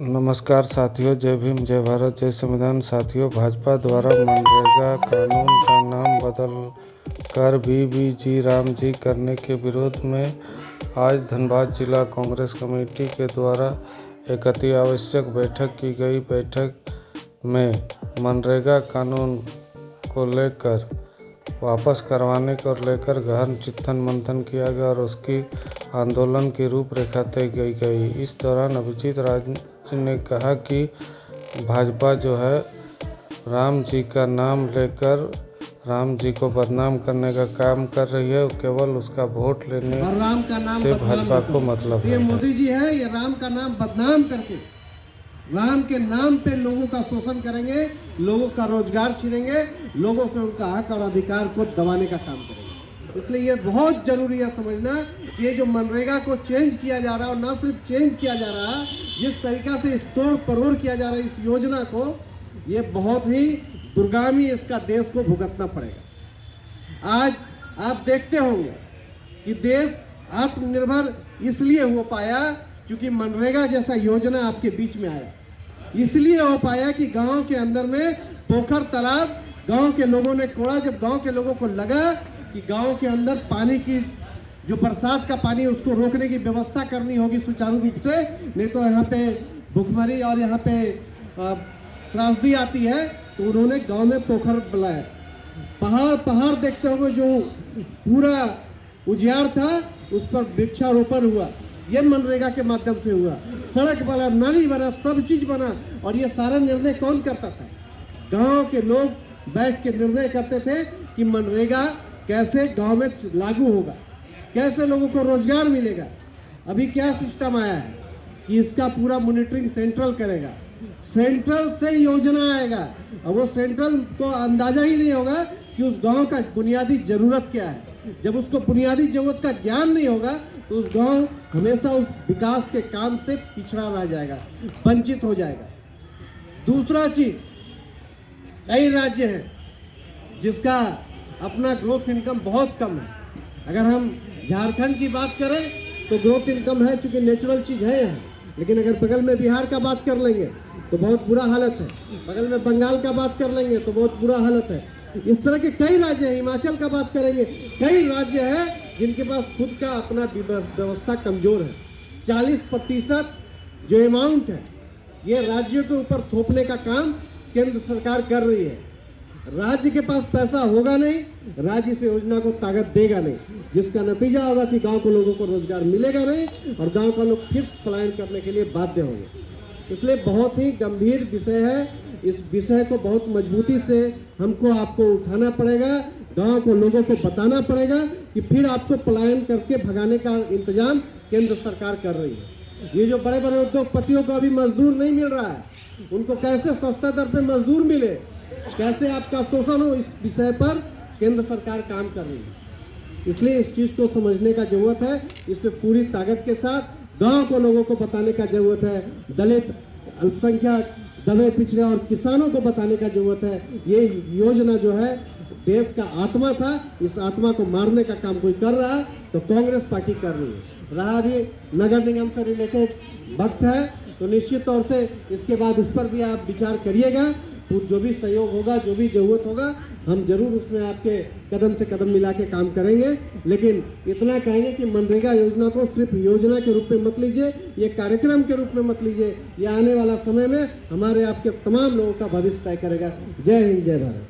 नमस्कार साथियों, जय भीम, जय भारत, जय संविधान। साथियों, भाजपा द्वारा मनरेगा कानून का नाम बदल कर बीबीजी राम जी करने के विरोध में आज धनबाद जिला कांग्रेस कमेटी के द्वारा एक अति आवश्यक बैठक की गई। बैठक में मनरेगा कानून को लेकर वापस करवाने को लेकर गहन चिंतन मंथन किया गया और उसकी आंदोलन की रूपरेखा तय की गई। इस दौरान अभिजीत राज ने कहा कि भाजपा जो है राम जी का नाम लेकर राम जी को बदनाम करने का काम कर रही है। केवल उसका वोट लेने राम का नाम से भाजपा को मतलब है। ये मोदी जी है, ये राम का नाम बदनाम करके राम के नाम पे लोगों का शोषण करेंगे, लोगों का रोजगार छीनेंगे, लोगों से उनका हक और अधिकार को दबाने का काम करेंगे। इसलिए ये बहुत जरूरी है समझना कि ये जो मनरेगा को चेंज किया जा रहा है, और ना सिर्फ चेंज किया जा रहा है, जिस तरीका से तोड़ परोड़ किया जा रहा है इस योजना को, ये बहुत ही दुर्गामी इसका देश को भुगतना पड़ेगा। आज आप देखते होंगे कि देश आत्मनिर्भर इसलिए हो पाया क्योंकि मनरेगा जैसा योजना आपके बीच में आया। इसलिए हो पाया कि गांव के अंदर में पोखर तालाब गांव के लोगों ने कोड़ा। जब गांव के लोगों को लगा कि गांव के अंदर पानी की जो बरसात का पानी उसको रोकने की व्यवस्था करनी होगी सुचारू रूप से, नहीं तो यहाँ पे भुखमरी और यहाँ पे त्रासदी आती है, तो उन्होंने गांव में पोखर बनाया। पहाड़ देखते हुए जो पूरा उजियार था उस पर वृक्षारोपण हुआ। ये मनरेगा के माध्यम से हुआ। सड़क बना, नाली बना, सब चीज बना। और ये सारा निर्णय कौन करता था? गांव के लोग बैठ के निर्णय करते थे कि मनरेगा कैसे गांव में लागू होगा, कैसे लोगों को रोजगार मिलेगा। अभी क्या सिस्टम आया है कि इसका पूरा मॉनिटरिंग सेंट्रल करेगा, सेंट्रल से योजना आएगा। और वो सेंट्रल को अंदाजा ही नहीं होगा कि उस गांव का बुनियादी जरूरत क्या है। जब उसको बुनियादी जरूरत का ज्ञान नहीं होगा तो उस गांव हमेशा उस विकास के काम से पिछड़ा रह जाएगा, वंचित हो जाएगा। दूसरा चीज, कई राज्य हैं जिसका अपना ग्रोथ इनकम बहुत कम है। अगर हम झारखंड की बात करें तो ग्रोथ इनकम है, चूंकि नेचुरल चीज है यहाँ। लेकिन अगर बगल में बिहार का बात कर लेंगे तो बहुत बुरा हालत है, बगल में बंगाल का बात कर लेंगे तो बहुत बुरा हालत है। इस तरह के कई राज्य हैं। हिमाचल का बात करेंगे, कई राज्य हैं जिनके पास खुद का अपना व्यवस्था कमजोर है। 40% जो अमाउंट है ये राज्यों के ऊपर थोपने का काम केंद्र सरकार कर रही है। राज्य के पास पैसा होगा नहीं, राज्य इस योजना को ताकत देगा नहीं, जिसका नतीजा होगा कि गांव के लोगों को रोजगार मिलेगा नहीं और गांव का लोग फिर पलायन करने के लिए बाध्य होंगे। इसलिए बहुत ही गंभीर विषय है। इस विषय को बहुत मजबूती से हमको आपको उठाना पड़ेगा, गांव को लोगों को बताना पड़ेगा कि फिर आपको पलायन करके भगाने का इंतजाम केंद्र सरकार कर रही है। ये जो बड़े बड़े उद्योगपतियों को अभी मजदूर नहीं मिल रहा है, उनको कैसे सस्ता दर पे मजदूर मिले, कैसे आपका शोषण हो, इस विषय पर केंद्र सरकार काम कर रही है। इसलिए इस चीज को समझने का जरूरत है। इस पर पूरी ताकत के साथ गांव को लोगों को बताने का जरूरत है। दलित, अल्पसंख्यक, दबे पिछड़े और किसानों को बताने का जरूरत है। ये योजना जो है देश का आत्मा था, इस आत्मा को मारने का काम कोई कर रहा है तो कांग्रेस पार्टी कर रही है। रहा भी नगर निगम से रिलेटेड वक्त है तो निश्चित तौर से इसके बाद उस पर भी आप विचार करिएगा। जो भी सहयोग होगा, जो भी जरूरत होगा, हम जरूर उसमें आपके कदम से कदम मिला के काम करेंगे। लेकिन इतना कहेंगे कि मनरेगा योजना को सिर्फ योजना के रूप में मत लीजिए, ये कार्यक्रम के रूप में मत लीजिए। ये आने वाला समय में हमारे आपके तमाम लोगों का भविष्य तय करेगा। जय हिंद, जय भारत।